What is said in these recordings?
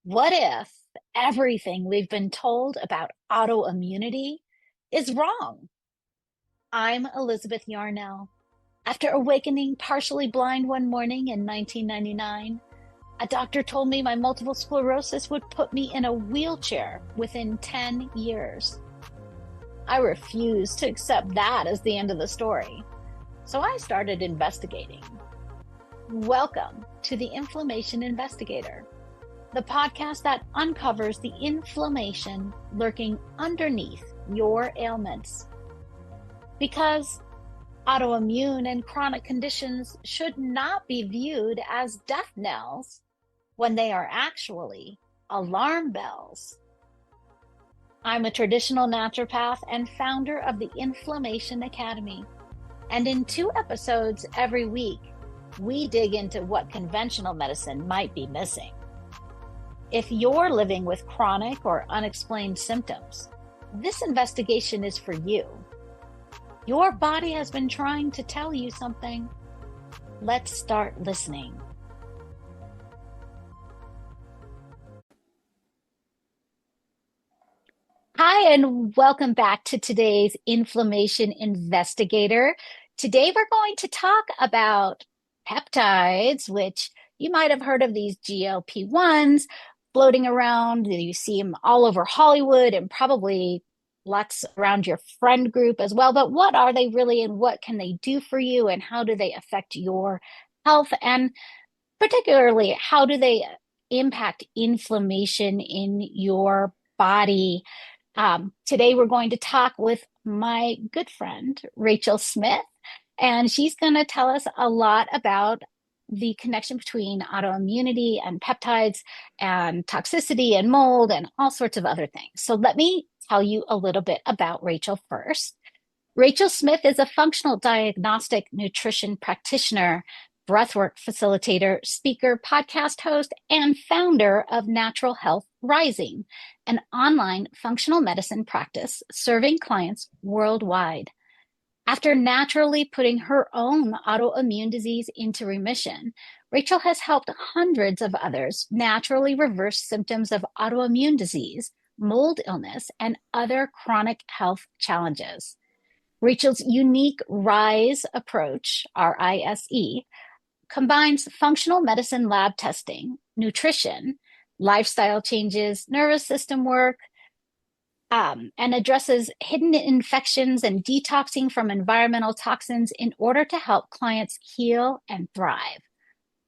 What if everything we've been told about autoimmunity is wrong? I'm Elizabeth Yarnell. After awakening partially blind one morning in 1999, a doctor told me my multiple sclerosis would put me in a wheelchair within 10 years. I refused to accept that as the end of the story, so I started investigating. Welcome to the Inflammation Investigator, the podcast that uncovers the inflammation lurking underneath your ailments. Because autoimmune and chronic conditions should not be viewed as death knells when they are actually alarm bells. I'm a traditional naturopath and founder of the Inflammation Academy. And in 2 episodes every week, we dig into what conventional medicine might be missing. If you're living with chronic or unexplained symptoms, this investigation is for you. Your body has been trying to tell you something. Let's start listening. Hi, and welcome back to today's Inflammation Investigator. Today, we're going to talk about peptides, which you might have heard of these GLP-1s floating around. You see them all over Hollywood and probably lots around your friend group as well. But what are they really, and what can they do for you, and how do they affect your health? And particularly, how do they impact inflammation in your body? Today, we're going to talk with my good friend, Rachel Smith, and she's going to tell us a lot about the connection between autoimmunity and peptides and toxicity and mold and all sorts of other things. So let me tell you a little bit about Rachel first. Rachel Smith is a functional diagnostic nutrition practitioner, breathwork facilitator, speaker, podcast host, and founder of Natural Health Rising, an online functional medicine practice serving clients worldwide. After naturally putting her own autoimmune disease into remission, Rachel has helped hundreds of others naturally reverse symptoms of autoimmune disease, mold illness, and other chronic health challenges. Rachel's unique RISE approach, RISE, combines functional medicine lab testing, nutrition, lifestyle changes, nervous system work, and addresses hidden infections and detoxing from environmental toxins in order to help clients heal and thrive.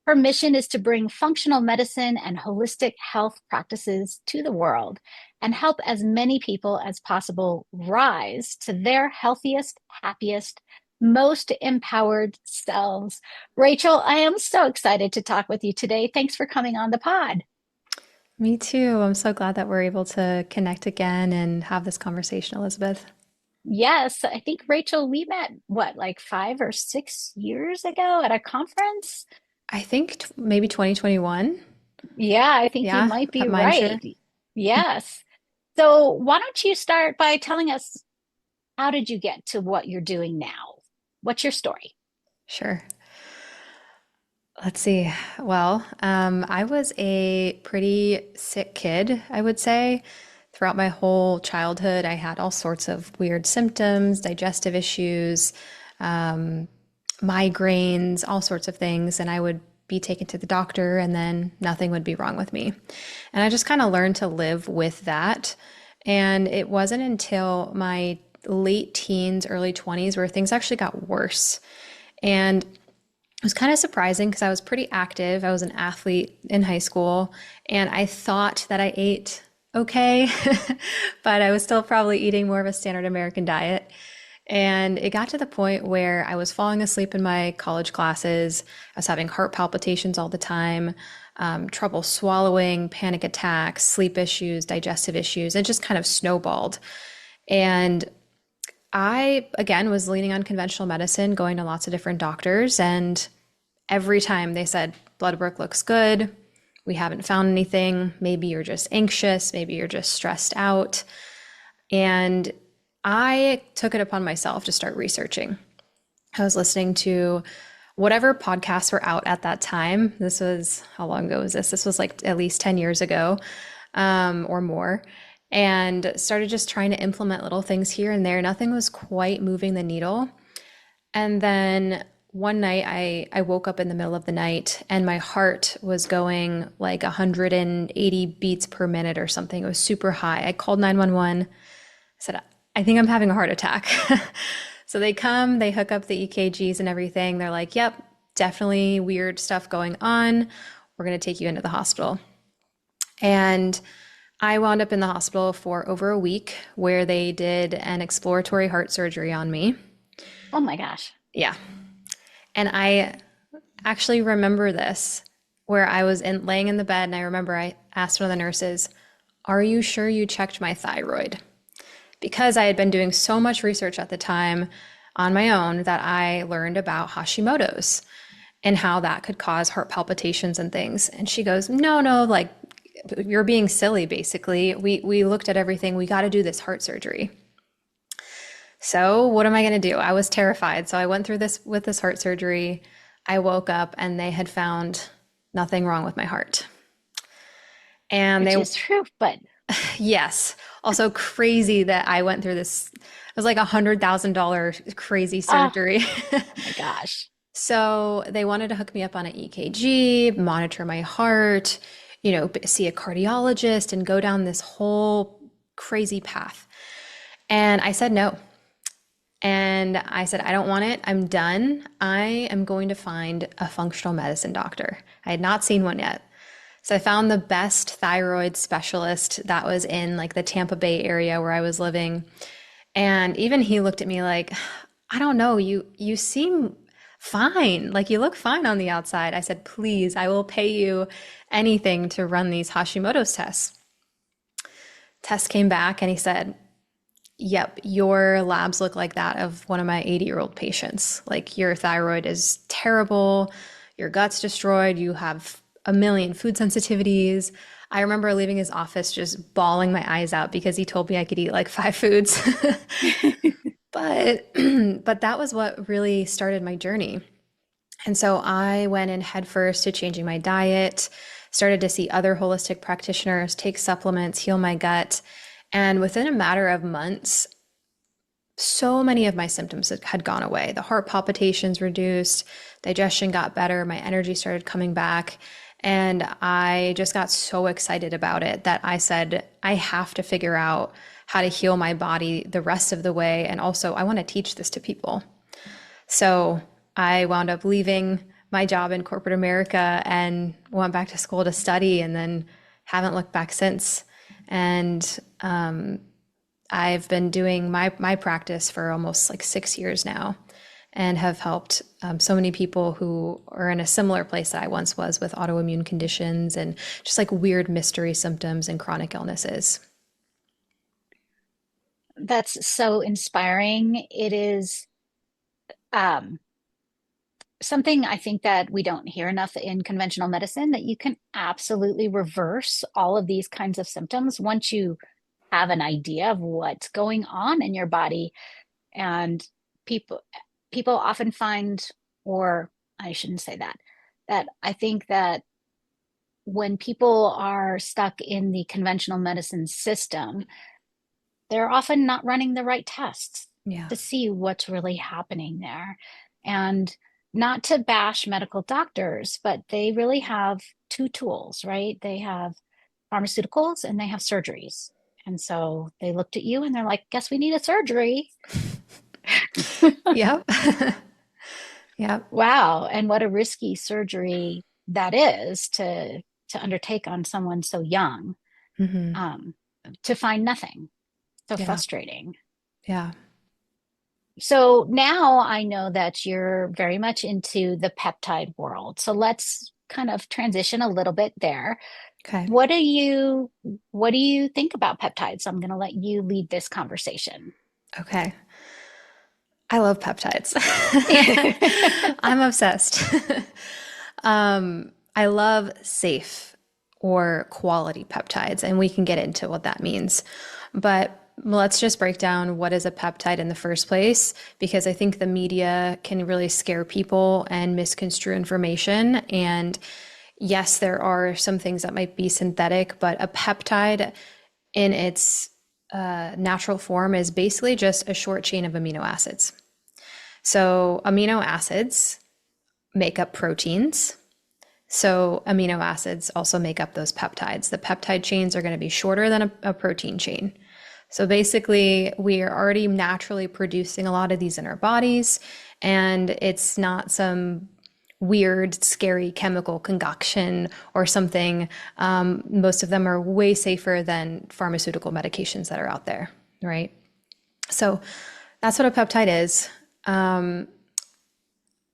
Her mission is to bring functional medicine and holistic health practices to the world and help as many people as possible rise to their healthiest, happiest, most empowered selves. Rachel, I am so excited to talk with you today. Thanks for coming on the pod. Me too. I'm so glad that we're able to connect again and have this conversation, Elizabeth. Yes, I think Rachel, we met like 5 or 6 years ago at a conference? I think maybe 2021. Yeah, I think you Yeah, might be at Mind right. Yes. So why don't you start by telling us, how did you get to what you're doing now? What's your story? Sure. Let's see. Well, I was a pretty sick kid, I would say. Throughout my whole childhood, I had all sorts of weird symptoms, digestive issues, um, migraines, all sorts of things. And I would be taken to the doctor, and then nothing would be wrong with me. And I just kind of learned to live with that. And it wasn't until my late teens, early 20s, where things actually got worse. And it was kind of surprising because I was pretty active. I was an athlete in high school, and I thought that I ate okay, but I was still probably eating more of a standard American diet. And it got to the point where I was falling asleep in my college classes. I was having heart palpitations all the time, trouble swallowing, panic attacks, sleep issues, digestive issues. It just kind of snowballed. And I, again, was leaning on conventional medicine, going to lots of different doctors, and every time they said, blood work looks good, we haven't found anything, maybe you're just anxious, maybe you're just stressed out. And I took it upon myself to start researching. I was listening to whatever podcasts were out at that time. This was, how long ago was this? This was like at least 10 years ago, or more. And started just trying to implement little things here and there. Nothing was quite moving the needle. And then one night I woke up in the middle of the night and my heart was going like 180 beats per minute or something. It was super high. I called 911. I said, I think I'm having a heart attack. So they come, they hook up the EKGs and everything. They're like, yep, definitely weird stuff going on. We're going to take you into the hospital. And I wound up in the hospital for over a week where they did an exploratory heart surgery on me. Oh my gosh. Yeah. And I actually remember this where I was laying in the bed and I remember I asked one of the nurses, are you sure you checked my thyroid? Because I had been doing so much research at the time on my own that I learned about Hashimoto's and how that could cause heart palpitations and things. And she goes, no, no, like you're being silly, basically. We looked at everything. We got to do this heart surgery. So what am I going to do? I was terrified. So I went through this with this heart surgery. I woke up and they had found nothing wrong with my heart. And Which they, is true, but yes, also crazy that I went through this. It was like $100,000 crazy oh, surgery. oh my gosh. So they wanted to hook me up on an EKG, monitor my heart, see a cardiologist and go down this whole crazy path. And I said no. And I said, I don't want it. I'm done. I am going to find a functional medicine doctor. I had not seen one yet. So I found the best thyroid specialist that was in like the Tampa Bay area where I was living. And even he looked at me like, I don't know, you seem fine. Like you look fine on the outside. I said, please, I will pay you anything to run these Hashimoto's tests. Test came back and he said, yep, your labs look like that of one of my 80-year-old patients. Like your thyroid is terrible, your gut's destroyed, you have a million food sensitivities. I remember leaving his office just bawling my eyes out because he told me I could eat like 5 foods. But but that was what really started my journey. And so I went in headfirst to changing my diet, started to see other holistic practitioners, take supplements, heal my gut. And within a matter of months, so many of my symptoms had gone away. The heart palpitations reduced, digestion got better, my energy started coming back. And I just got so excited about it that I said, I have to figure out how to heal my body the rest of the way. And also, I want to teach this to people. So I wound up leaving my job in corporate America and went back to school to study and then haven't looked back since. And I've been doing my practice for almost like 6 years now and have helped so many people who are in a similar place that I once was with autoimmune conditions and just like weird mystery symptoms and chronic illnesses. That's so inspiring. It is um, something I think that we don't hear enough in conventional medicine that you can absolutely reverse all of these kinds of symptoms once you have an idea of what's going on in your body. And people people often find, or I shouldn't say that, that I think that when people are stuck in the conventional medicine system, they're often not running the right tests Yeah. to see what's really happening there. And not to bash medical doctors, but they really have two tools, right? They have pharmaceuticals and they have surgeries. And so they looked at you and they're like, guess we need a surgery. Yep. Yep. Wow. And what a risky surgery that is to undertake on someone so young, Hmm. um, to find nothing. So Yeah. frustrating. Yeah. So now I know that you're very much into the peptide world. So let's kind of transition a little bit there. Okay. What do you what do you think about peptides? I'm going to let you lead this conversation. Okay. I love peptides. I'm obsessed. I love safe or quality peptides, and we can get into what that means. But let's just break down what is a peptide in the first place, because I think the media can really scare people and misconstrue information. And yes, there are some things that might be synthetic, but a peptide in its natural form is basically just a short chain of amino acids. So amino acids make up proteins. So amino acids also make up those peptides. The peptide chains are going to be shorter than a protein chain. So basically, we are already naturally producing a lot of these in our bodies, and it's not some weird, scary chemical concoction or something. Most of them are way safer than pharmaceutical medications that are out there, right? So that's what a peptide is.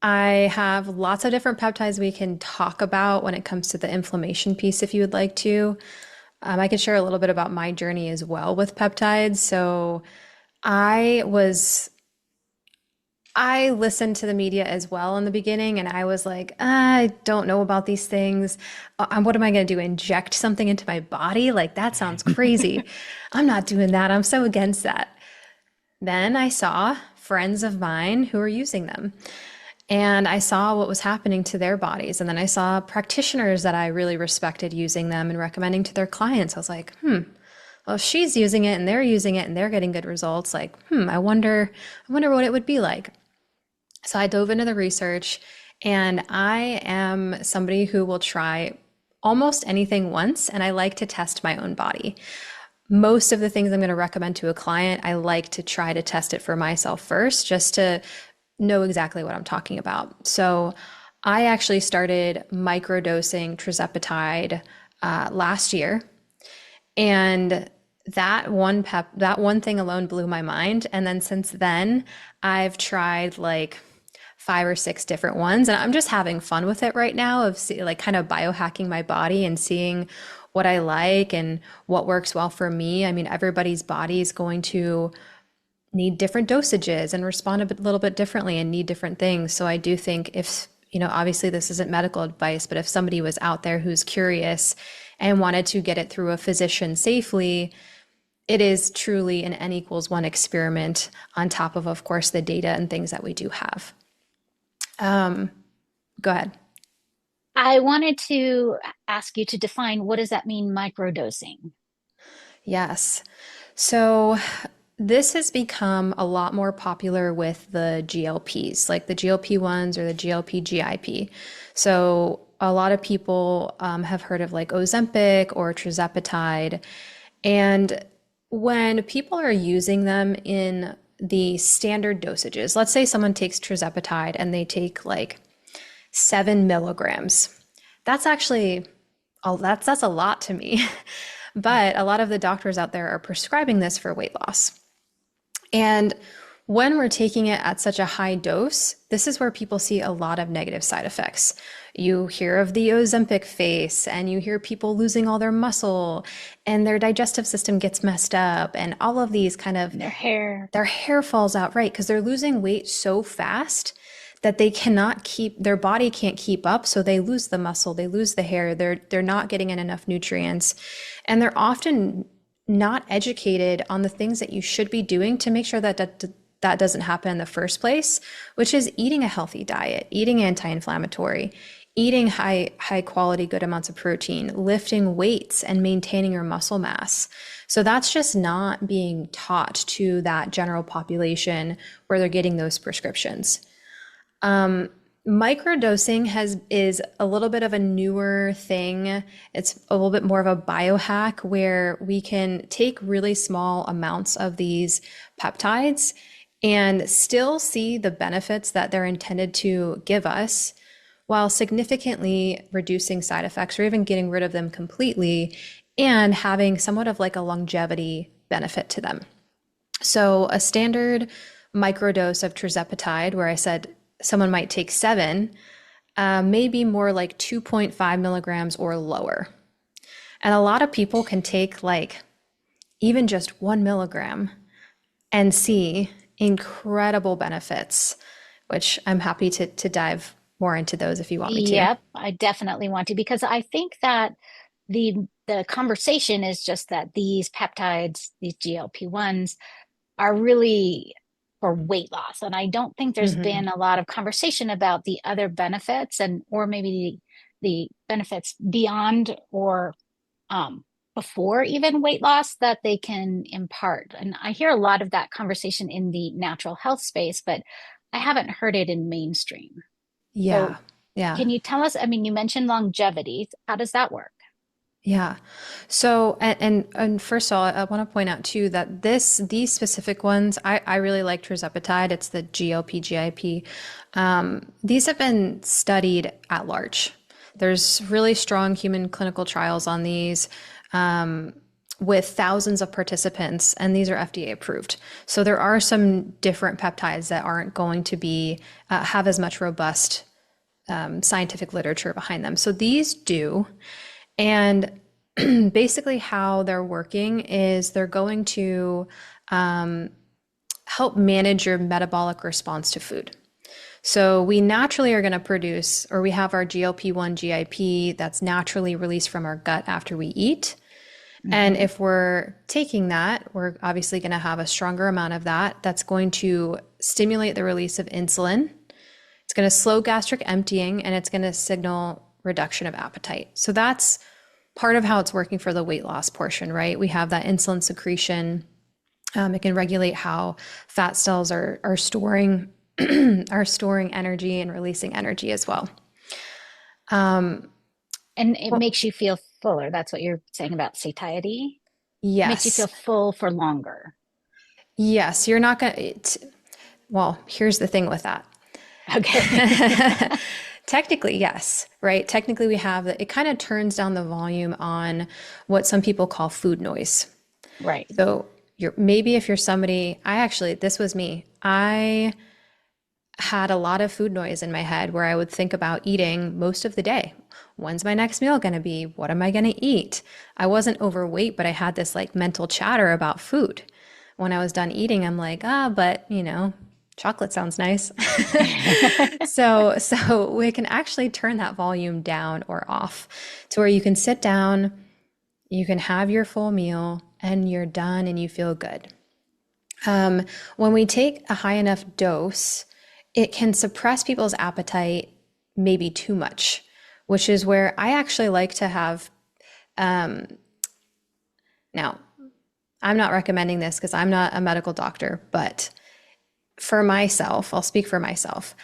I have lots of different peptides we can talk about when it comes to the inflammation piece if you would like to. I can share a little bit about my journey as well with peptides. So I was, I listened to the media as well in the beginning, and I was like, I don't know about these things. What am I going to do? Inject something into my body? Like, that sounds crazy. I'm not doing that. I'm so against that. Then I saw friends of mine who were using them. And I saw what was happening to their bodies. And then I saw practitioners that I really respected using them and recommending to their clients. I was like, well, if she's using it and they're using it and they're getting good results, like, I wonder what it would be like. So I dove into the research, and I am somebody who will try almost anything once, and I like to test my own body. Most of the things I'm going to recommend to a client, I like to try to test it for myself first, just to know exactly what I'm talking about. So I actually started microdosing tirzepatide last year, and that one thing alone blew my mind. And then since then, I've tried like 5 or 6 different ones, and I'm just having fun with it right now of like kind of biohacking my body and seeing what I like and what works well for me. I mean, everybody's body is going to need different dosages and respond little bit differently and need different things. So I do think if, obviously this isn't medical advice, but if somebody was out there who's curious and wanted to get it through a physician safely, it is truly an N equals 1 experiment on top of course, the data and things that we do have. Go ahead. I wanted to ask you to define what does that mean, microdosing? Yes. So this has become a lot more popular with the GLPs, like the GLP-1s or the GLP-GIP. So a lot of people have heard of like Ozempic or tirzepatide. And when people are using them in the standard dosages, let's say someone takes tirzepatide and they take like 7 milligrams. That's actually, that's a lot to me. But a lot of the doctors out there are prescribing this for weight loss. And when we're taking it at such a high dose, this is where people see a lot of negative side effects. You hear of the Ozempic face, and you hear people losing all their muscle, and their digestive system gets messed up, and all of these kind of their hair falls out, right? Because they're losing weight so fast that they cannot keep, their body can't keep up, so they lose the muscle, they lose the hair, they're not getting in enough nutrients, and they're often not educated on the things that you should be doing to make sure that that doesn't happen in the first place, which is eating a healthy diet, eating anti-inflammatory, eating high quality, good amounts of protein, lifting weights, and maintaining your muscle mass. So that's just not being taught to that general population where they're getting those prescriptions. Microdosing is a little bit of a newer thing. It's a little bit more of a biohack where we can take really small amounts of these peptides and still see the benefits that they're intended to give us while significantly reducing side effects or even getting rid of them completely and having somewhat of like a longevity benefit to them. So a standard microdose of tirzepatide, where I said someone might take 7, maybe more like 2.5 milligrams or lower. And a lot of people can take like even just 1 milligram and see incredible benefits, which I'm happy to dive more into those if you want me to. Yep, I definitely want to because I think that the the conversation is just that these peptides, these GLP-1s, are really for weight loss. And I don't think there's Hmm. been a lot of conversation about the other benefits and or maybe the benefits beyond or um, before even weight loss that they can impart. And I hear a lot of that conversation in the natural health space, but I haven't heard it in mainstream. Yeah. So Yeah. can you tell us? I mean, you mentioned longevity. How does that work? Yeah. So, and first of all, I want to point out too that these specific ones, I really like tirzepatide. It's the GLP, GIP. These have been studied at large. There's really strong human clinical trials on these, with thousands of participants, and these are FDA approved. So there are some different peptides that aren't going to be have as much robust scientific literature behind them. So these do. And basically, how they're working is they're going to help manage your metabolic response to food. So we naturally are going to produce, or we have our GLP-1 GIP that's naturally released from our gut after we eat. And Hmm. if we're taking that, we're obviously going to have a stronger amount of that. That's going to stimulate the release of insulin. It's going to slow gastric emptying, and it's going to signal reduction of appetite. So that's part of how it's working for the weight loss portion, right? We have that insulin secretion. It can regulate how fat cells are storing are storing energy and releasing energy as well. And it Well, makes you feel fuller. That's what you're saying about satiety. It makes you feel yes, full for longer. yes, you're not going to. Well, here's the thing with that. Okay. Technically, yes, right? Technically, we have that. It kind of turns down the volume on what some people call food noise. Right. So you're maybe if you're somebody, I actually, this was me. I had a lot of food noise in my head where I would think about eating most of the day. When's my next meal going to be? What am I going to eat? I wasn't overweight, but I had this like mental chatter about food. When I was done eating, I'm like, but chocolate sounds nice. So we can actually turn that volume down or off to where you can sit down, you can have your full meal, and you're done and you feel good. When we take a high enough dose, it can suppress people's appetite maybe too much, which is where I actually like to have. Now, I'm not recommending this because I'm not a medical doctor, but for myself, I'll speak for myself.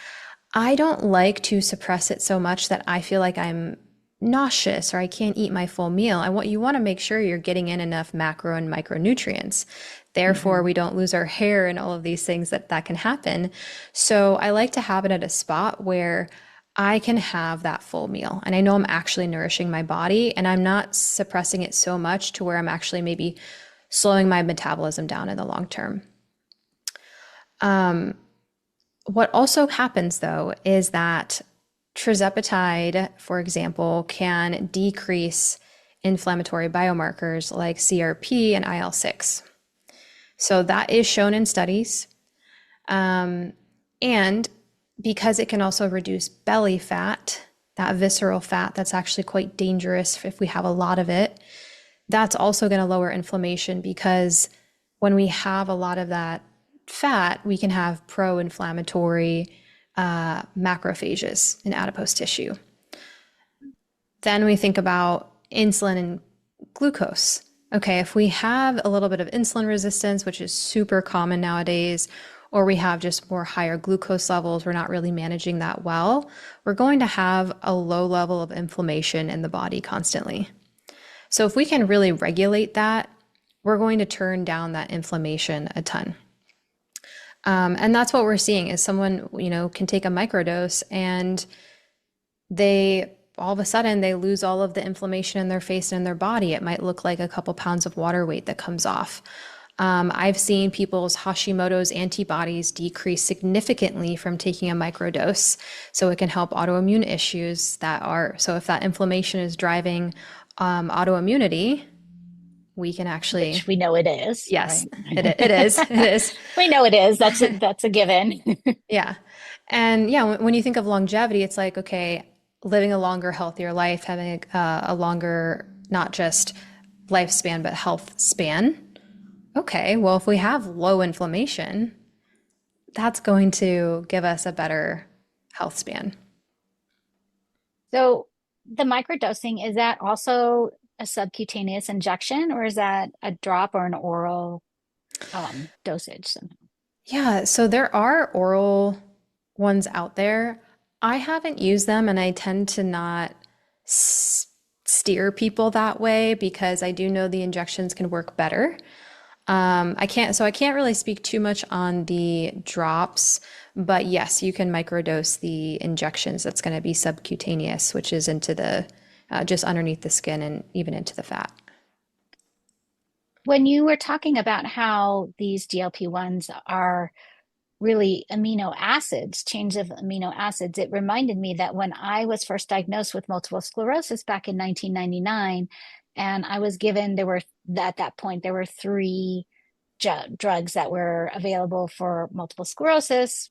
I don't like to suppress it so much that I feel like I'm nauseous or I can't eat my full meal. You want to make sure you're getting in enough macro and micronutrients. Therefore, Hmm. we don't lose our hair and all of these things that can happen. So I like to have it at a spot where I can have that full meal. And I know I'm actually nourishing my body and I'm not suppressing it so much to where I'm actually maybe slowing my metabolism down in the long term. What also happens though is that tirzepatide, for example, can decrease inflammatory biomarkers like CRP and IL-6. So that is shown in studies. And because it can also reduce belly fat, that visceral fat that's actually quite dangerous if we have a lot of it, that's also going to lower inflammation because when we have a lot of that fat, we can have pro inflammatory macrophages in adipose tissue. Then we think about insulin and glucose. Okay, if we have a little bit of insulin resistance, which is super common nowadays, or we have just more higher glucose levels, we're not really managing that well, we're going to have a low level of inflammation in the body constantly. So if we can really regulate that, we're going to turn down that inflammation a ton. And that's what we're seeing is someone, can take a microdose and they all of a sudden they lose all of the inflammation in their face and in their body. It might look like a couple pounds of water weight that comes off. I've seen people's Hashimoto's antibodies decrease significantly from taking a microdose. So it can help autoimmune issues so if that inflammation is driving autoimmunity, we can actually, Which we know it is, yes, right? it is. It is. We know it is. That's a given. Yeah. And yeah, when you think of longevity, it's like, okay, living a longer, healthier life, having a longer not just lifespan, but health span. Okay, well, if we have low inflammation, that's going to give us a better health span. So the microdosing, is that also a subcutaneous injection or is that a drop or an oral dosage somehow? Yeah, so there are oral ones out there. I haven't used them and I tend to not s steer people that way because I do know the injections can work better. I can't really speak too much on the drops, but yes, you can microdose the injections. That's going to be subcutaneous, which is into the just underneath the skin and even into the fat. When you were talking about how these GLP-1s are really amino acids, chains of amino acids, it reminded me that when I was first diagnosed with multiple sclerosis back in 1999, and I was given, at that point, there were three drugs that were available for multiple sclerosis,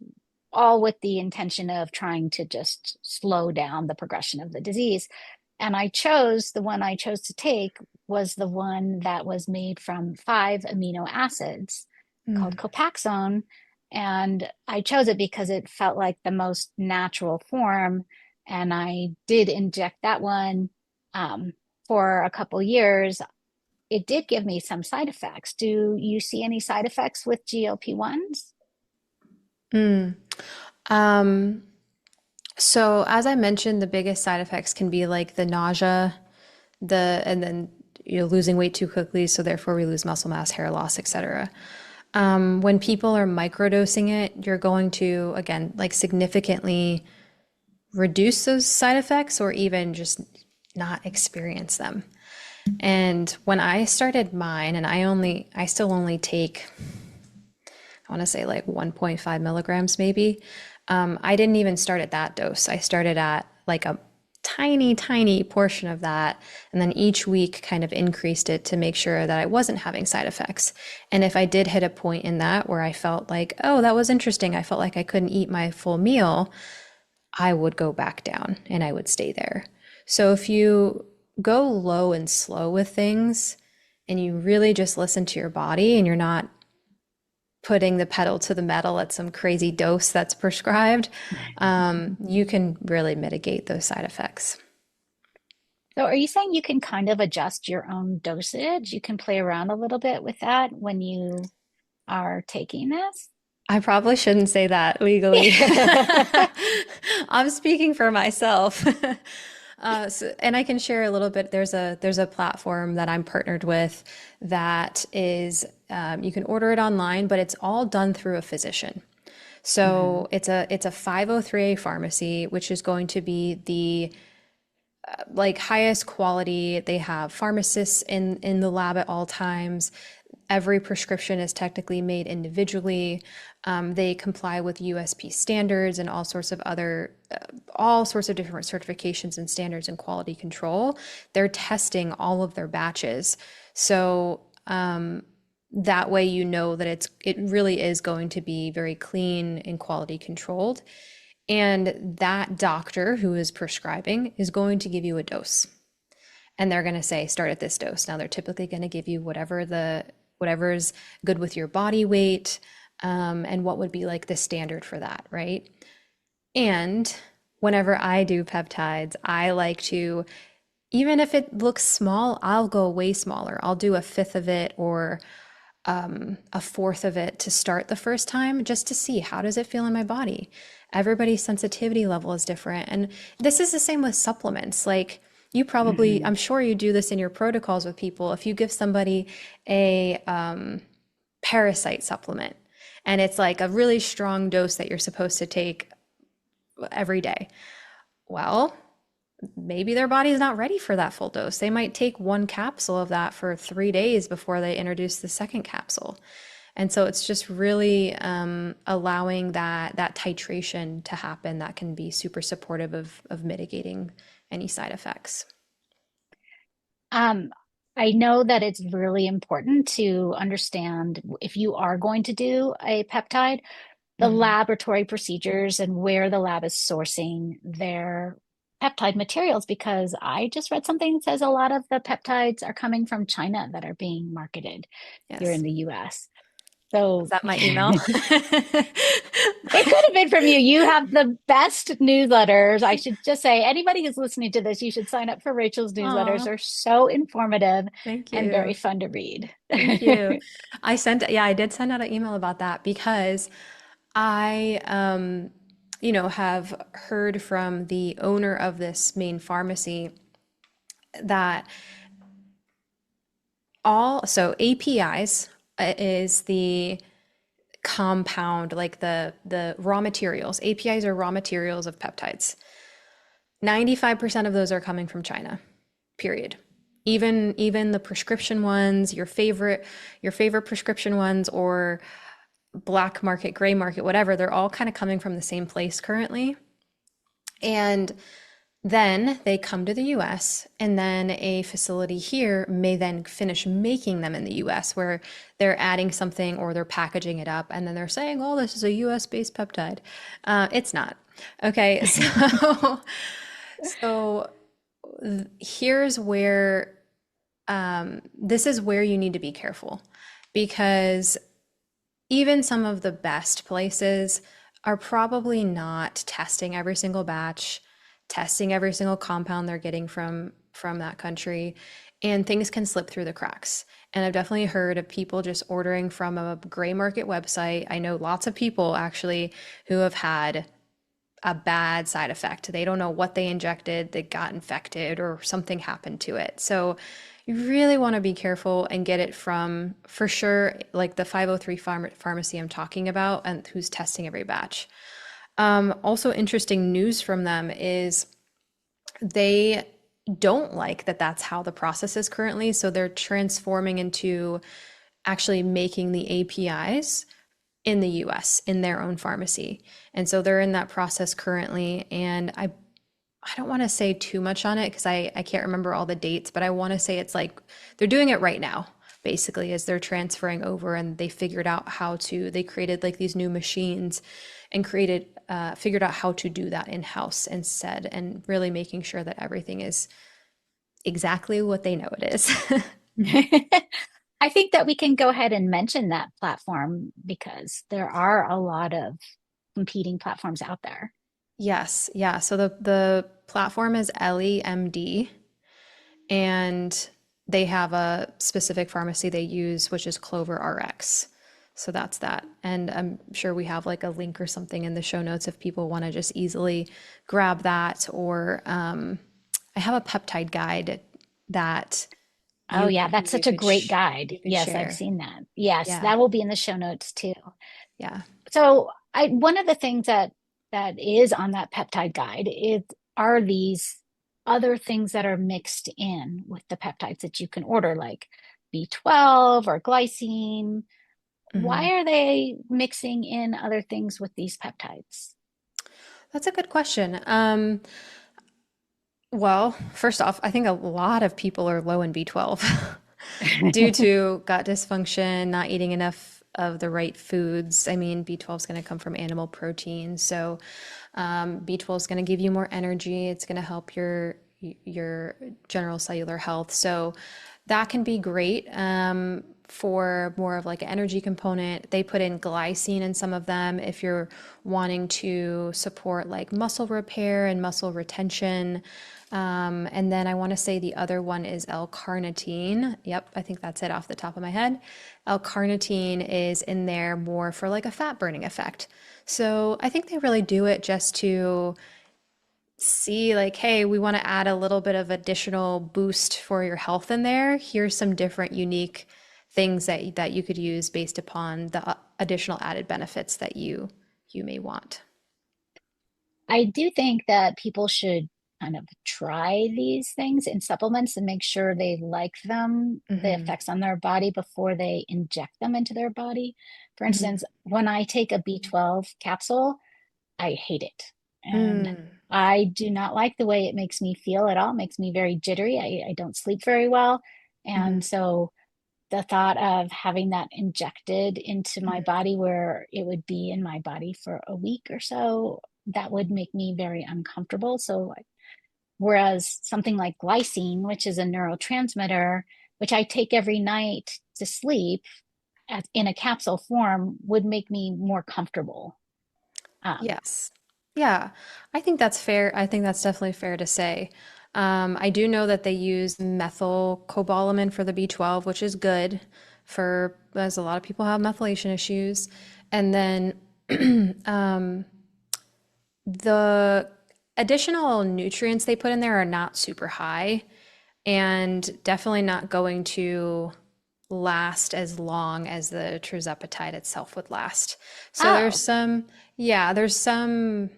all with the intention of trying to just slow down the progression of the disease. And the one I chose to take was the one that was made from five amino acids called Mm. Copaxone. And I chose it because it felt like the most natural form. And I did inject that one for a couple years. It did give me some side effects. Do you see any side effects with GLP-1s? Mm. Um, so as I mentioned, the biggest side effects can be like the nausea, and then you're losing weight too quickly, so therefore we lose muscle mass, hair loss, etc. When people are microdosing it, you're going to, again, like significantly reduce those side effects or even just not experience them. And when I started mine, and I still only take, I want to say like 1.5 milligrams maybe. I didn't even start at that dose. I started at like a tiny, tiny portion of that. And then each week kind of increased it to make sure that I wasn't having side effects. And if I did hit a point in that where I felt like, oh, that was interesting, I felt like I couldn't eat my full meal, I would go back down and I would stay there. So if you go low and slow with things and you really just listen to your body and you're not putting the pedal to the metal at some crazy dose that's prescribed, you can really mitigate those side effects. So are you saying you can kind of adjust your own dosage? You can play around a little bit with that when you are taking this? I probably shouldn't say that legally. I'm speaking for myself. And I can share a little bit. There's a platform that I'm partnered with that is you can order it online, but it's all done through a physician. Mhm. So it's a 503A pharmacy, which is going to be the like highest quality. They have pharmacists in the lab at all times. Every prescription is technically made individually. They comply with USP standards and all sorts of different certifications and standards and quality control. They're testing all of their batches. So that way you know that it really is going to be very clean and quality controlled. And that doctor who is prescribing is going to give you a dose. And they're going to say, start at this dose. Now they're typically going to give you whatever's good with your body weight, and what would be like the standard for that, right? And whenever I do peptides, I like to, even if it looks small, I'll go way smaller. I'll do a fifth of it or a fourth of it to start the first time just to see how does it feel in my body. Everybody's sensitivity level is different. And this is the same with supplements. Like you probably, Mhm. I'm sure you do this in your protocols with people. If you give somebody a parasite supplement and it's like a really strong dose that you're supposed to take every day, well, maybe their body's not ready for that full dose. They might take one capsule of that for 3 days before they introduce the second capsule. And so it's just really allowing that titration to happen that can be super supportive of mitigating any side effects. Um, I know that it's really important to understand if you are going to do a peptide, the Mhm. laboratory procedures and where the lab is sourcing their peptide materials because I just read something that says a lot of the peptides are coming from China that are being marketed here in Yes. the US. Was So that my email? it could have been from you. You have the best newsletters. I should just say, anybody who's listening to this, you should sign up for Rachel's newsletters. Oh, They're so informative thank and very you. fun to read. Thank you. I did send out an email about that because I, have heard from the owner of this main pharmacy that so APIs is the compound, like the raw materials. APIs are raw materials of peptides. 95% of those are coming from China, period. Even the prescription ones, your favorite prescription ones, or black market, gray market, whatever, they're all kind of coming from the same place currently. And then they come to the US, and then a facility here may then finish making them in the US, where they're adding something or they're packaging it up, and then they're saying, oh, this is a US based peptide. It's not. Okay, so so here's where this is where you need to be careful, because even some of the best places are probably not testing every single batch, testing every single compound they're getting from that country, and things can slip through the cracks. And I've definitely heard of people just ordering from a gray market website. I know lots of people actually who have had a bad side effect. They don't know what they injected, they got infected, or something happened to it. So you really want to be careful and get it from, for sure, like the 503 pharmacy I'm talking about, and who's testing every batch. Also, interesting news from them is they don't like that that's how the process is currently. So they're transforming into actually making the APIs in the US in their own pharmacy. And so they're in that process currently. And I don't want to say too much on it because I can't remember all the dates, but I want to say it's like they're doing it right now, basically, as they're transferring over, and they figured out they created like these new machines and figured out how to do that in-house instead, and really making sure that everything is exactly what they know it is. I think that we can go ahead and mention that platform because there are a lot of competing platforms out there. Yes, yeah. So the platform is LEMD, and they have a specific pharmacy they use, which is Clover RX. So that's that. And I'm sure we have like a link or something in the show notes if people want to just easily grab that. Or I have a peptide guide that Oh, you yeah, that's you such a could great guide. you could Yes, I've share. seen that. Yes, Yeah, that will be in the show notes too. yeah. So, one of the things that is on that peptide guide is are these other things that are mixed in with the peptides that you can order, like B12 or glycine. Mhm. Why are they mixing in other things with these peptides? That's a good question. Well, first off, I think a lot of people are low in B12 due to gut dysfunction, not eating enough of the right foods. I mean, B12 is going to come from animal protein, so B12 is going to give you more energy. It's going to help your general cellular health. So that can be great for more of like an energy component. They put in glycine in some of them if you're wanting to support like muscle repair and muscle retention. And then I want to say the other one is L-carnitine. Yep, I think that's it off the top of my head. L-carnitine is in there more for like a fat burning effect. So I think they really do it just to see like, hey, we want to add a little bit of additional boost for your health in there. Here's some different unique things that you could use based upon the additional added benefits that you may want. I do think that people should kind of try these things in supplements and make sure they like them, the Hmm. effects on their body before they inject them into their body. For Hmm. instance, when I take a B12 capsule, I hate it. And Mm. I do not like the way it makes me feel at all. It makes me very jittery. I don't sleep very well. And Hmm. so the thought of having that injected into my Hmm. body where it would be in my body for a week or so, that would make me very uncomfortable. So Whereas something like glycine, which is a neurotransmitter, which I take every night to sleep in a capsule form, would make me more comfortable. Um, Yes. Yeah, I think that's fair. I think that's definitely fair to say. I do know that they use methylcobalamin for the B12, which is good for, as a lot of people have methylation issues. And then the additional nutrients they put in there are not super high and definitely not going to last as long as the tirzepatide itself would last. So oh, there's some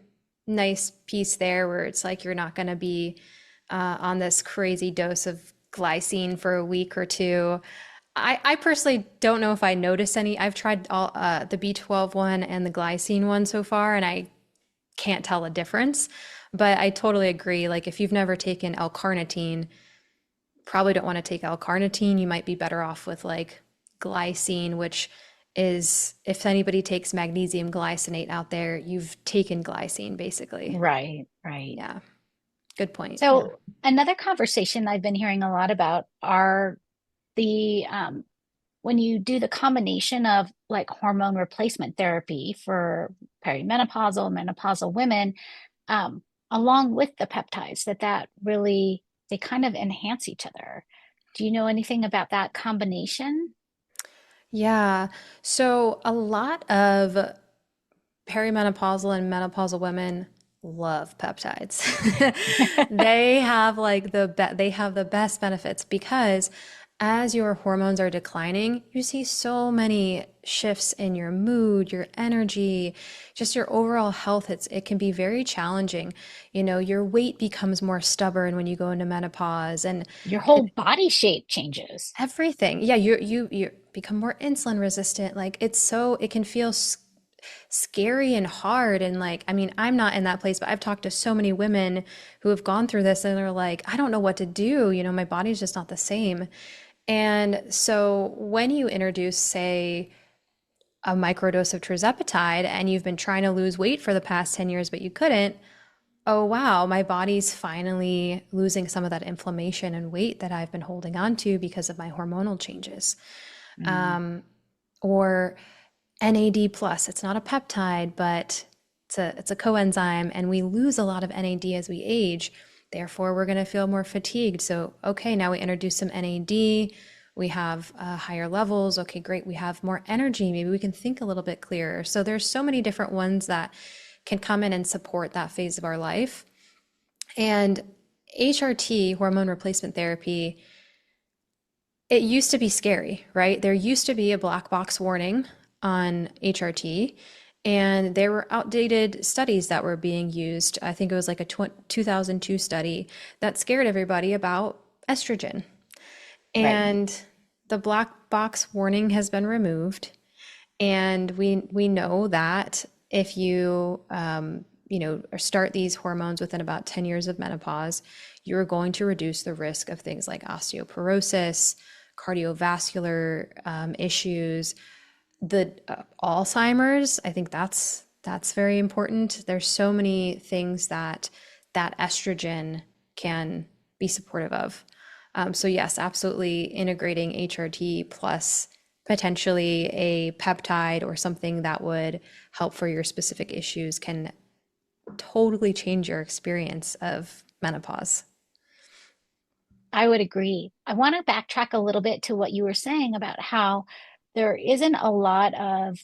nice piece there where it's like you're not going to be on this crazy dose of glycine for a week or two. I personally don't know if I notice any. I've tried all the B12 one and the glycine one so far, and I can't tell a difference. But I totally agree. Like if you've never taken L-carnitine, probably don't want to take L-carnitine. You might be better off with like glycine, which is if anybody takes magnesium glycinate out there, you've taken glycine basically. right, right. Yeah, good point. Yeah. So another conversation I've been hearing a lot about are the when you do the combination of like hormone replacement therapy for perimenopausal, menopausal women, um, along with the peptides, that really they kind of enhance each other. Do you know anything about that combination? Yeah. So a lot of perimenopausal and menopausal women love peptides. They have like they have the best benefits because as your hormones are declining, you see so many shifts in your mood, your energy, just your overall health. It can be very challenging. You know, your weight becomes more stubborn when you go into menopause and Your whole body shape changes. everything. Yeah, you become more insulin resistant. Like it can feel scary and hard. And like, I mean, I'm not in that place, but I've talked to so many women who have gone through this and they're like, I don't know what to do. You know, my body's just not the same. And so when you introduce, say, a microdose of tirzepatide and you've been trying to lose weight for the past 10 years, but you couldn't, oh wow, my body's finally losing some of that inflammation and weight that I've been holding on to because of my hormonal changes. Mm. Or NAD plus. It's not a peptide, but it's a coenzyme, and we lose a lot of NAD as we age. Therefore, we're going to feel more fatigued. So, okay, now we introduce some NAD. We have higher levels. Okay, great. We have more energy. Maybe we can think a little bit clearer. So there's so many different ones that can come in and support that phase of our life. And HRT, hormone replacement therapy, it used to be scary, right? There used to be a black box warning on HRT, and there were outdated studies that were being used. I think it was like a 2002 study that scared everybody about estrogen. Right. And the black box warning has been removed. And we know that if you start these hormones within about 10 years of menopause, you're going to reduce the risk of things like osteoporosis, cardiovascular issues, the Alzheimer's. I think that's very important. There's so many things that estrogen can be supportive of. So yes, absolutely integrating HRT plus potentially a peptide or something that would help for your specific issues can totally change your experience of menopause. I would agree. I want to backtrack a little bit to what you were saying about how there isn't a lot of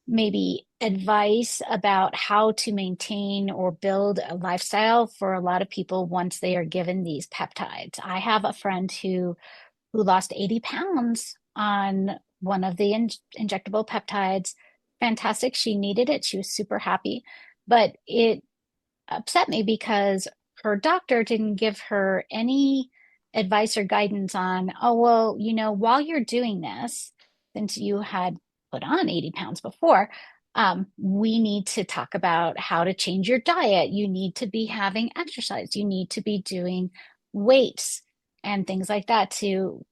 maybe advice about how to maintain or build a lifestyle for a lot of people once they are given these peptides. I have a friend who lost 80 pounds on one of the injectable peptides. Fantastic. She needed it. She was super happy. But it upset me because her doctor didn't give her any advice or guidance on, oh, well, while you're doing this, since you had put on 80 pounds before, we need to talk about how to change your diet. You need to be having exercise. You need to be doing weights and things like that to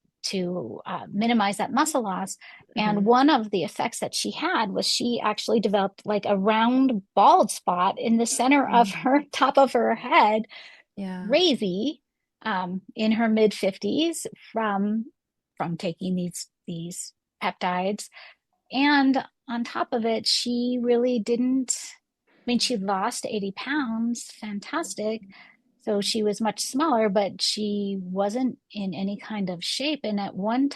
minimize that muscle loss. And Mhm. one of the effects that she had was she actually developed like a round bald spot in the center of her top of her head Yeah. crazy in her mid 50s from taking these peptides. And on top of it, she really didn't, I mean, she lost 80 pounds, fantastic. So she was much smaller, but she wasn't in any kind of shape. And at one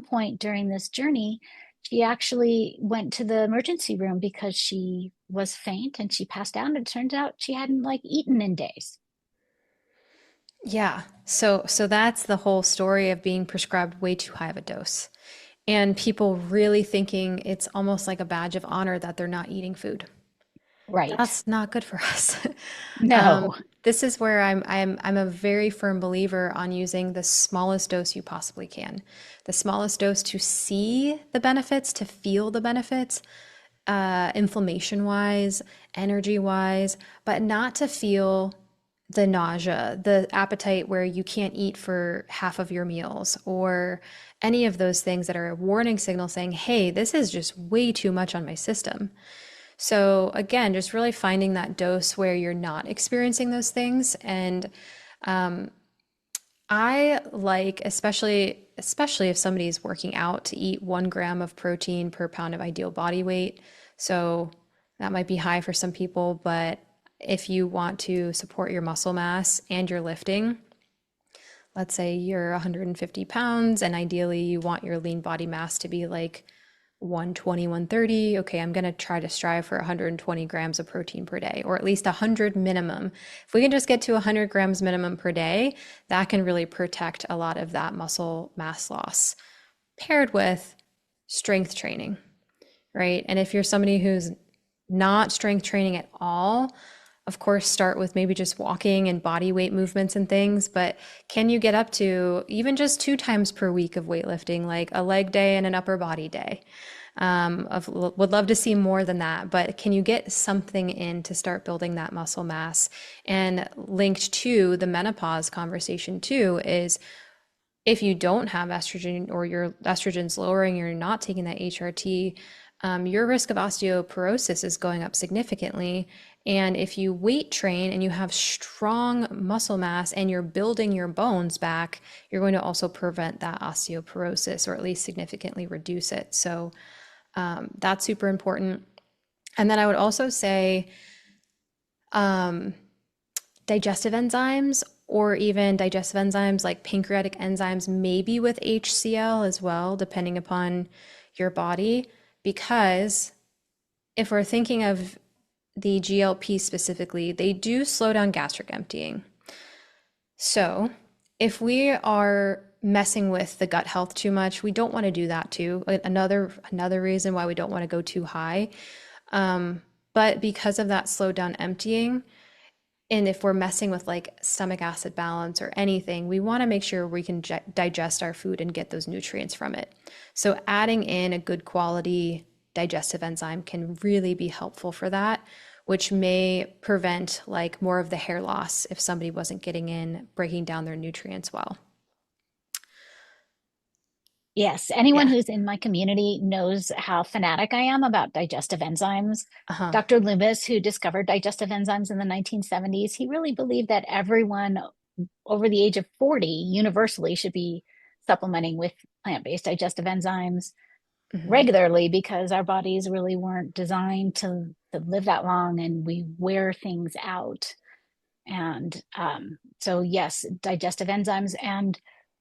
point during this journey, she actually went to the emergency room because she was faint and she passed out. And it turns out she hadn't like eaten in days. Yeah. So that's the whole story of being prescribed way too high of a dose. And people really thinking it's almost like a badge of honor that they're not eating food. Right. That's not good for us. No. This is where I'm a very firm believer on using the smallest dose you possibly can. The smallest dose to see the benefits, to feel the benefits, inflammation wise, energy wise, but not to feel the nausea, the appetite where you can't eat for half of your meals, or any of those things that are a warning signal saying, hey, this is just way too much on my system. So, again, just really finding that dose where you're not experiencing those things. And I like, especially if somebody's working out, to eat 1 gram of protein per pound of ideal body weight. So that might be high for some people, but if you want to support your muscle mass and your lifting, let's say you're 150 pounds and ideally you want your lean body mass to be like 120, 130. Okay, I'm going to try to strive for 120 grams of protein per day, or at least 100 minimum. If we can just get to 100 grams minimum per day, that can really protect a lot of that muscle mass loss, paired with strength training, right? And if you're somebody who's not strength training at all, of course, start with maybe just walking and body weight movements and things. But can you get up to even just 2 times per week of weightlifting, like a leg day and an upper body day? Would love to see more than that, but can you get something in to start building that muscle mass? And linked to the menopause conversation too is, if you don't have estrogen or your estrogen's lowering, you're not taking that HRT, your risk of osteoporosis is going up significantly. And if you weight train and you have strong muscle mass and you're building your bones back, you're going to also prevent that osteoporosis, or at least significantly reduce it. So that's super important. And then I would also say digestive enzymes, or even digestive enzymes like pancreatic enzymes, maybe with HCl as well, depending upon your body. Because if we're thinking of the GLP specifically, they do slow down gastric emptying. So if we are messing with the gut health too much, we don't want to do that too. Another reason why we don't want to go too high. But because of that slowed down emptying, and if we're messing with like stomach acid balance or anything, we want to make sure we can digest our food and get those nutrients from it. So adding in a good quality digestive enzyme can really be helpful for that, which may prevent like more of the hair loss if somebody wasn't getting in, breaking down their nutrients well. Yes, anyone Yeah. who's in my community knows how fanatic I am about digestive enzymes. Uh-huh. Dr. Loomis, who discovered digestive enzymes in the 1970s, he really believed that everyone over the age of 40 universally should be supplementing with plant-based digestive enzymes Hmm. regularly because our bodies really weren't designed to live that long and we wear things out. And so, yes, digestive enzymes. And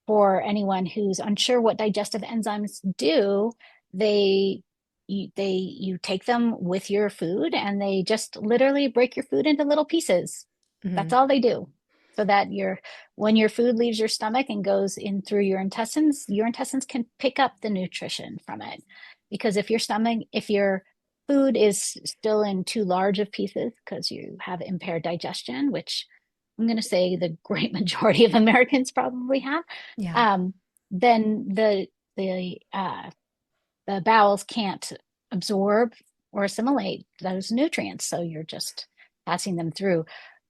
for anyone who's unsure what digestive enzymes do, they you take them with your food and they just literally break your food into little pieces. That's Hmm. all they do. So that when your food leaves your stomach and goes in through your intestines can pick up the nutrition from it. Because if your food is still in too large of pieces because you have impaired digestion, which I'm going to say the great majority of Americans probably have, Yeah. um, then the bowels can't absorb or assimilate those nutrients. So you're just passing them through.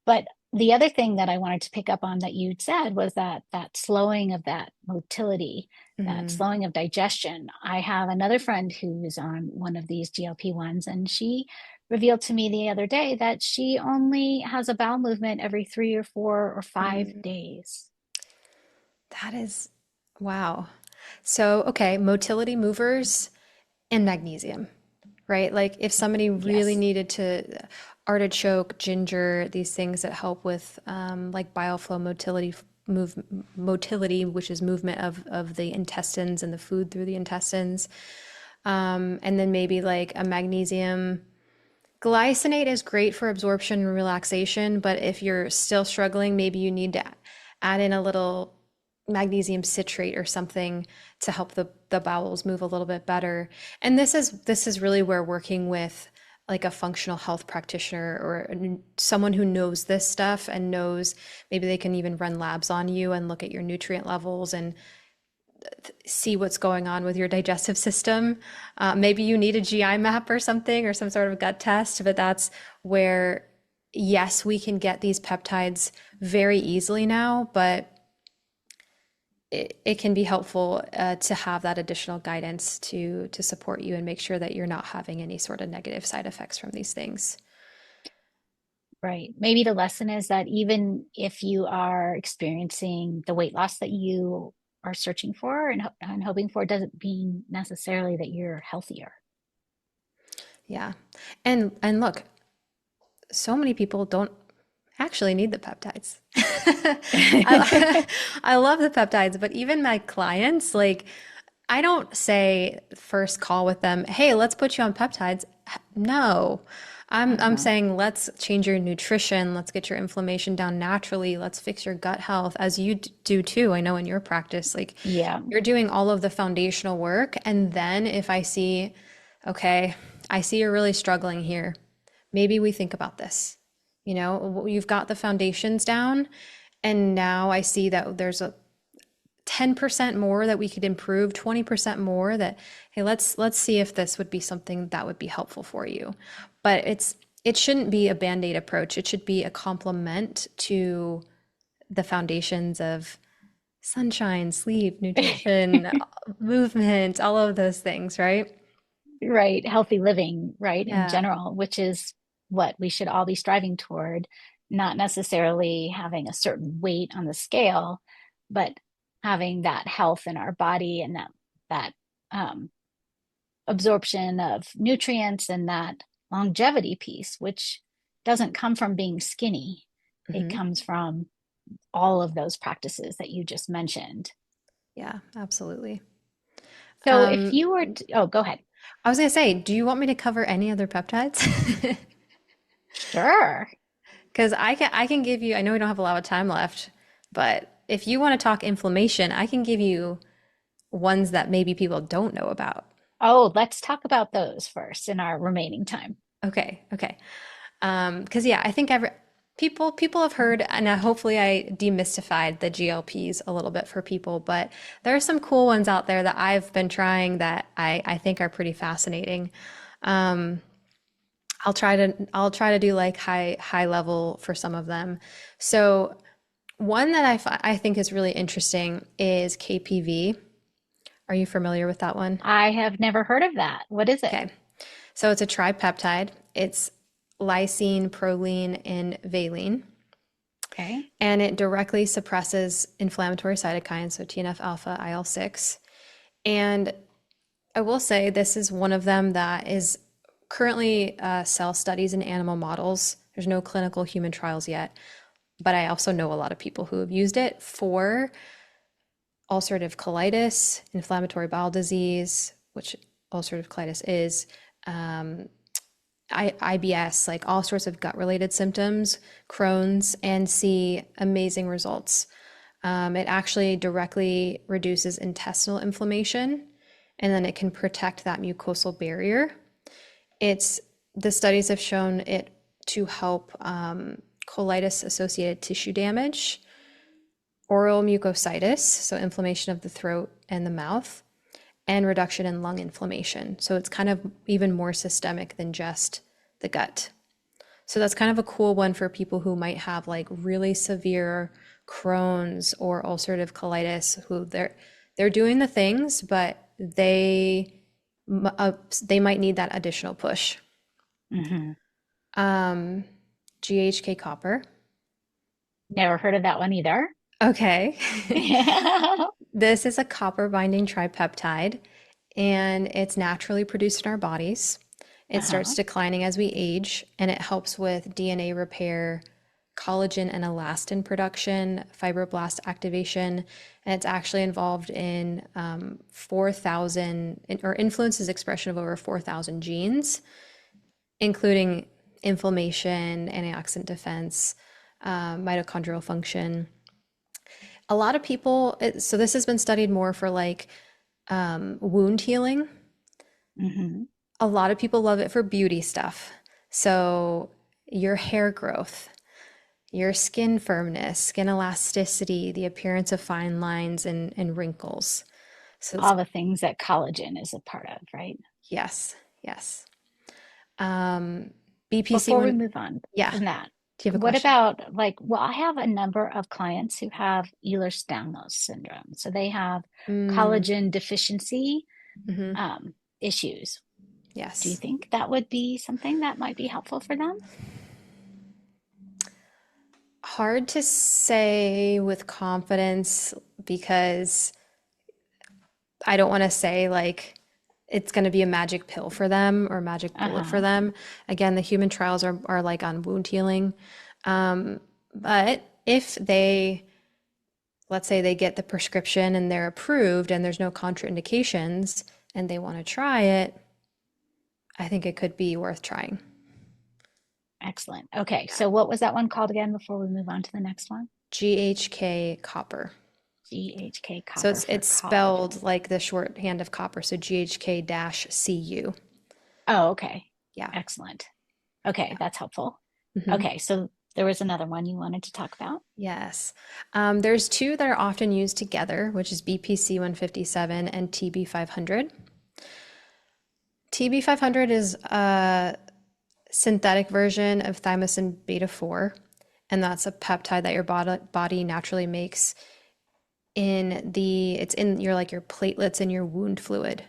But the other thing that I wanted to pick up on that you'd said was that slowing of that motility, that Hmm. slowing of digestion. I have another friend who is on one of these GLP ones, and she revealed to me the other day that she only has a bowel movement every 3 or 4 or 5 Mm, days. that is, wow. So, okay, motility movers and magnesium, right? Like if somebody really Yes. needed to, artichoke, ginger, these things that help with like bile flow motility, which is movement of the intestines and the food through the intestines. And then maybe like a magnesium. Glycinate is great for absorption and relaxation, but if you're still struggling, maybe you need to add in a little magnesium citrate or something to help the bowels move a little bit better. And this is really where working with like a functional health practitioner or someone who knows this stuff and knows maybe they can even run labs on you and look at your nutrient levels and see what's going on with your digestive system. Maybe you need a GI map or something or some sort of gut test, but that's where, yes, we can get these peptides very easily now, but it can be helpful to have that additional guidance to support you and make sure that you're not having any sort of negative side effects from these things. Right. Maybe the lesson is that even if you are experiencing the weight loss that you are searching for and hoping for, doesn't mean necessarily that you're healthier. Yeah. And look, so many people don't actually need the peptides. I, I love the peptides, but even my clients, like, I don't say first call with them, hey, let's put you on peptides. No. I'm Uh-huh. saying let's change your nutrition, let's get your inflammation down naturally, let's fix your gut health as you do too. I know in your practice, like Yeah. you're doing all of the foundational work. And then if I see, okay, I see you're really struggling here, maybe we think about this. You know, you've got the foundations down, and now I see that there's a 10% more that we could improve, 20% more that, hey, let's see if this would be something that would be helpful for you. But it shouldn't be a band-aid approach. It should be a complement to the foundations of sunshine, sleep, nutrition, movement, all of those things, right? Right. Healthy living, right, in Yeah. general, which is what we should all be striving toward, not necessarily having a certain weight on the scale, but having that health in our body and that um, absorption of nutrients and that longevity piece, which doesn't come from being skinny. It Hmm. comes from all of those practices that you just mentioned. Yeah, absolutely. So if Um, you were to, oh, go ahead. I was gonna say, do you want me to cover any other peptides? Sure. Because I can give you, I know we don't have a lot of time left, but if you want to talk inflammation, I can give you ones that maybe people don't know about. Oh, let's talk about those first in our remaining time. Okay, okay. Because yeah, I think people have heard, and hopefully I demystified the GLPs a little bit for people, but there are some cool ones out there that I've been trying that I think are pretty fascinating. Um, I'll try to do like high level for some of them. So one that I think is really interesting is KPV. Are you familiar with that one? I have never heard of that. What is it? Okay. So it's a tripeptide. It's lysine, proline, and valine. Okay. And it directly suppresses inflammatory cytokines, so TNF alpha, IL-6. And I will say this is one of them that is currently cell studies in animal models. There's no clinical human trials yet, but I also know a lot of people who have used it for ulcerative colitis, inflammatory bowel disease, which ulcerative colitis is, um, IBS, like all sorts of gut related symptoms, Crohn's, and see amazing results. It actually directly reduces intestinal inflammation, and then it can protect that mucosal barrier. It's the studies have shown it to help colitis associated tissue damage, oral mucositis, so inflammation of the throat and the mouth, and reduction in lung inflammation. So it's kind of even more systemic than just the gut. So that's kind of a cool one for people who might have like really severe Crohn's or ulcerative colitis, who they're doing the things, but they might need that additional push. Hmm. Um, GHK copper. Never heard of that one either. Okay. Uh-huh. This is a copper binding tripeptide, and it's naturally produced in our bodies. It starts declining as we age, and it helps with DNA repair, collagen and elastin production, fibroblast activation, and it's actually involved in 4,000 or influences expression of over 4,000 genes, including inflammation, antioxidant defense, mitochondrial function. A lot of people, so this has been studied more for like wound healing. Hmm. A lot of people love it for beauty stuff. So, your hair growth, your skin firmness, skin elasticity, the appearance of fine lines and wrinkles. So, it's All the things that collagen is a part of, right? yes, yes. Um, BPC Before we one, move on yeah. from that, Do you have a what question? about like, well, I have a number of clients who have Ehlers-Danlos syndrome. So they have Mm, collagen deficiency hmm. issues. Do you Yes. think that would be something that might be helpful for them? Hard to say with confidence because I don't want to say like it's going to be a magic pill for them or magic bullet for Uh-huh. them. Again, the human trials are like on wound healing. But if they, let's say they get the prescription and they're approved and there's no contraindications and they want to try it, I think it could be worth trying. Excellent. Okay. So what was that one called again before we move on to the next one? GHK copper. GHK So copper for it's spelled collagen. like the shorthand of copper, so GHK-CU. Oh, okay. Yeah. Excellent. Okay, Yeah. that's helpful. Mhm. Okay, so there was another one you wanted to talk about. Yes. There's two that are often used together, which is BPC-157 and TB-500. TB-500 is a synthetic version of thymosin beta-4, and that's a peptide that your body naturally makes it's in your like your platelets and your wound fluid.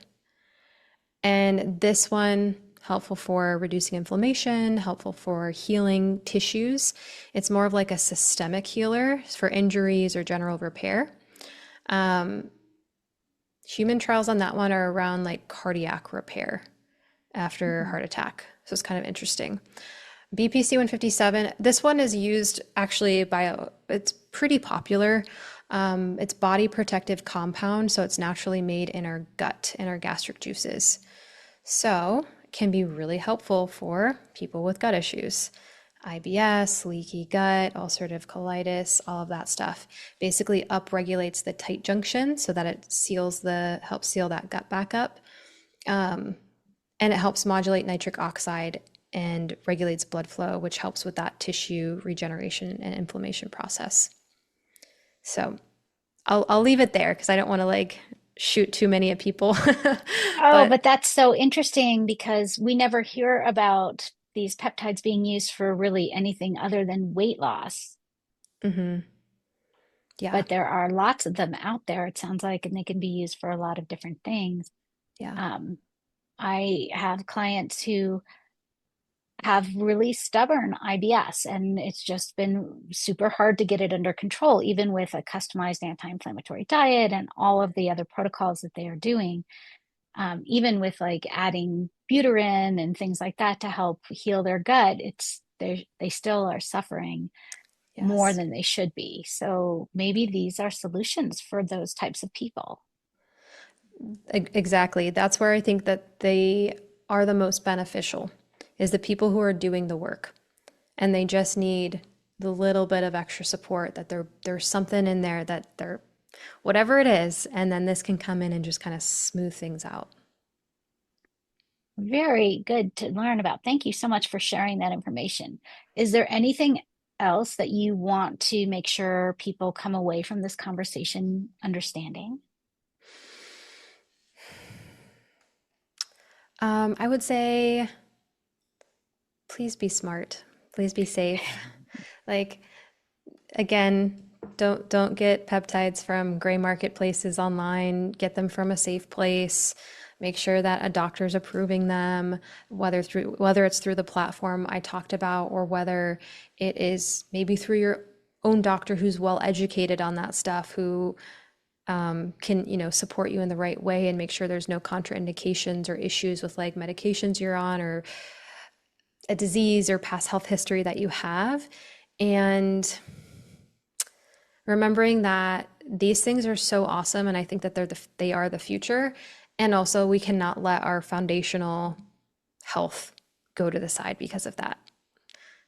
And this one helpful for reducing inflammation, helpful for healing tissues. It's more of like a systemic healer for injuries or general repair. Human trials on that one are around like cardiac repair after a Mhm. heart attack. So it's kind of interesting. BPC 157, this one is used actually it's pretty popular. It's body protective compound, so it's naturally made in our gut, in our gastric juices. So it can be really helpful for people with gut issues. IBS, leaky gut, ulcerative colitis, all of that stuff. Basically upregulates the tight junction so that it helps seal that gut back up. And it helps modulate nitric oxide and regulates blood flow, which helps with that tissue regeneration and inflammation process. So I'll leave it there because I don't want to like shoot too many at people. Oh, But but that's so interesting because we never hear about these peptides being used for really anything other than weight loss. mhm, yeah, But there are lots of them out there, it sounds like, and they can be used for a lot of different things. yeah, Um, I have clients who have really stubborn IBS, and it's just been super hard to get it under control, even with a customized anti-inflammatory diet and all of the other protocols that they are doing. Even with like adding butyrine and things like that to help heal their gut, they still are suffering more yes. than they should be. So maybe these are solutions for those types of people. Exactly. That's where I think that they are the most beneficial, is the people who are doing the work. And they just need the little bit of extra support that there's something in there that they're whatever it is, and then this can come in and just kind of smooth things out. Very good to learn about. Thank you so much for sharing that information. Is there anything else that you want to make sure people come away from this conversation understanding? I would say please be smart. Please be safe. Like again, don't get peptides from gray marketplaces online. Get them from a safe place. Make sure that a doctor's approving them, whether it's through the platform I talked about, or whether it is maybe through your own doctor who's well educated on that stuff, who can, support you in the right way and make sure there's no contraindications or issues with like medications you're on, or a disease or past health history that you have. And remembering that these things are so awesome, and I think that they are the future. And also, we cannot let our foundational health go to the side because of that,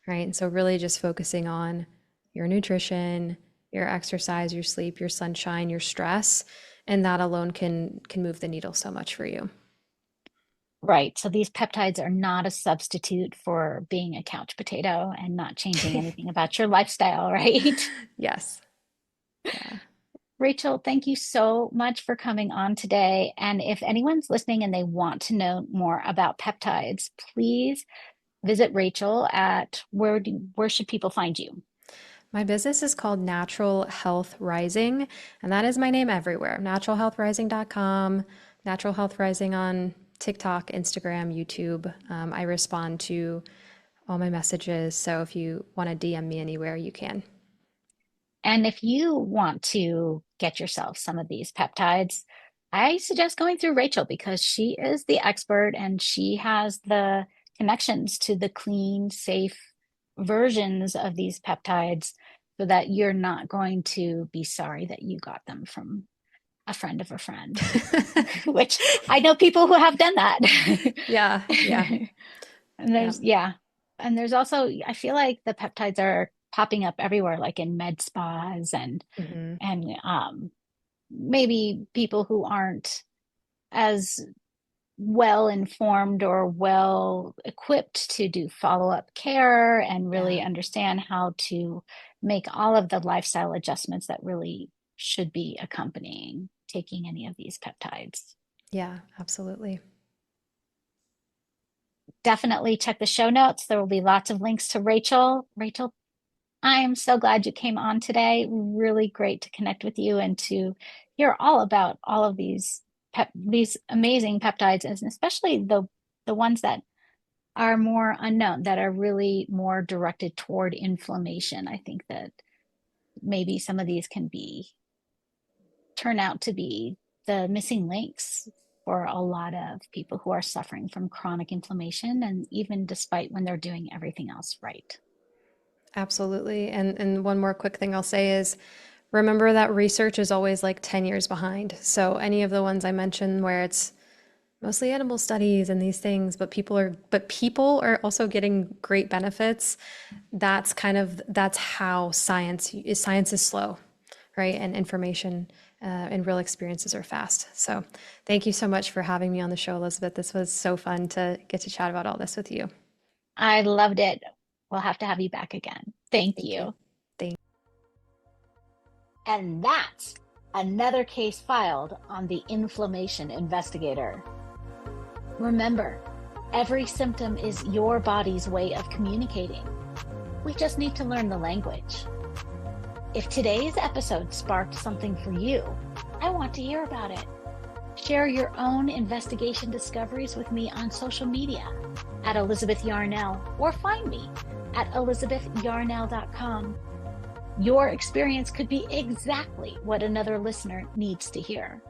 right? And so really just focusing on your nutrition, your exercise, your sleep, your sunshine, your stress, and that alone can move the needle so much for you. Right. So these peptides are not a substitute for being a couch potato and not changing anything about your lifestyle, right? Yes. Yeah. Rachel, thank you so much for coming on today. And if anyone's listening and they want to know more about peptides, please visit Rachel at where should people find you? My business is called Natural Health Rising, and that is my name everywhere. Naturalhealthrising.com, Natural Health Rising on TikTok, Instagram, YouTube. I respond to all my messages, so if you want to DM me anywhere, you can. And if you want to get yourself some of these peptides, I suggest going through Rachel because she is the expert and she has the connections to the clean, safe versions of these peptides so that you're not going to be sorry that you got them from a friend of a friend, which I know people who have done that. Yeah, yeah, And yeah. and there's also, I feel like the peptides are popping up everywhere, like in med spas Hmm. and maybe people who aren't as well informed or well equipped to do follow-up care and really Yeah, understand how to make all of the lifestyle adjustments that really should be accompanying taking any of these peptides. yeah, absolutely. Definitely check the show notes. There will be lots of links to Rachel. Rachel, I am so glad you came on today. Really great to connect with you and to hear all about all of these amazing peptides, and especially the ones that are more unknown, that are really more directed toward inflammation. I think that maybe some of these can be turn out to be the missing links for a lot of people who are suffering from chronic inflammation, and even despite when they're doing everything else right. Absolutely. And one more quick thing I'll say is remember that research is always like 10 years behind. So any of the ones I mentioned where it's mostly animal studies and these things, but people are also getting great benefits. That's how science is slow, right? And information and real experiences are fast. So thank you so much for having me on the show, Elizabeth. This was so fun to get to chat about all this with you. I loved it. We'll have to have you back again. Thank Thank you. you. Thank And that's another case filed on the Inflammation Investigator. Remember, every symptom is your body's way of communicating. We just need to learn the language. If today's episode sparked something for you, I want to hear about it. Share your own investigation discoveries with me on social media at Elizabeth Yarnell, or find me at elizabethyarnell.com. Your experience could be exactly what another listener needs to hear.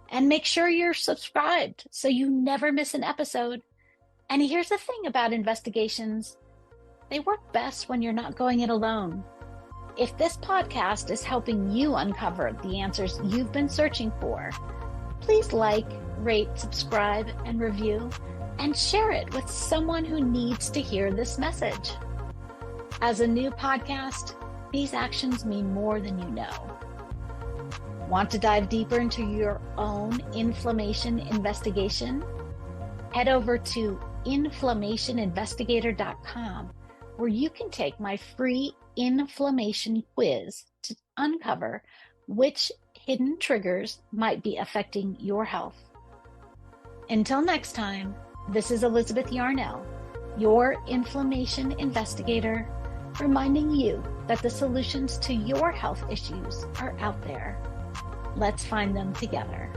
And make sure you're subscribed so you never miss an episode. And here's the thing about investigations: they work best when you're not going it alone. If this podcast is helping you uncover the answers you've been searching for, please like, rate, subscribe, and review, and share it with someone who needs to hear this message. As a new podcast, these actions mean more than you know. Want to dive deeper into your own inflammation investigation? Head over to inflammationinvestigator.com, where you can take my free inflammation quiz to uncover which hidden triggers might be affecting your health. Until next time, this is Elizabeth Yarnell, your inflammation investigator, reminding you that the solutions to your health issues are out there. Let's find them together.